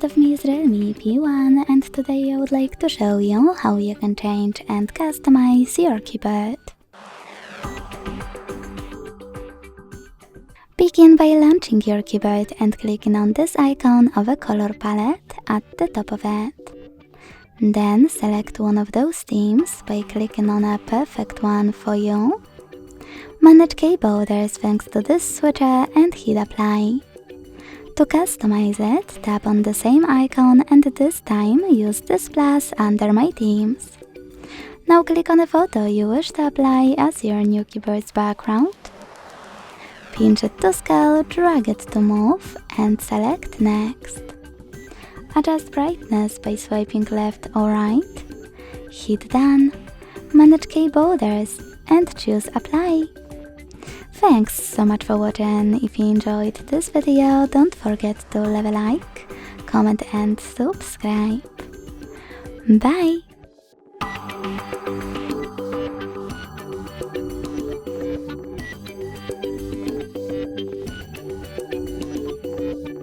front of me is Realme P1 and today I would like to show you how you can change and customize your keyboard. Begin by launching your keyboard and clicking on this icon of a color palette at the top of it. Then select one of those themes by clicking on a perfect one for you. Manage key borders thanks to this switcher and hit apply. To customize it, tap on the same icon and this time use this plus under my themes. Now click on a photo you wish to apply as your new keyboard's background. Pinch it to scale, drag it to move and select next. Adjust brightness by swiping left or right. Hit done. Manage key borders and choose apply. Thanks so much for watching. If you enjoyed this video, don't forget to leave a like, comment and subscribe. Bye!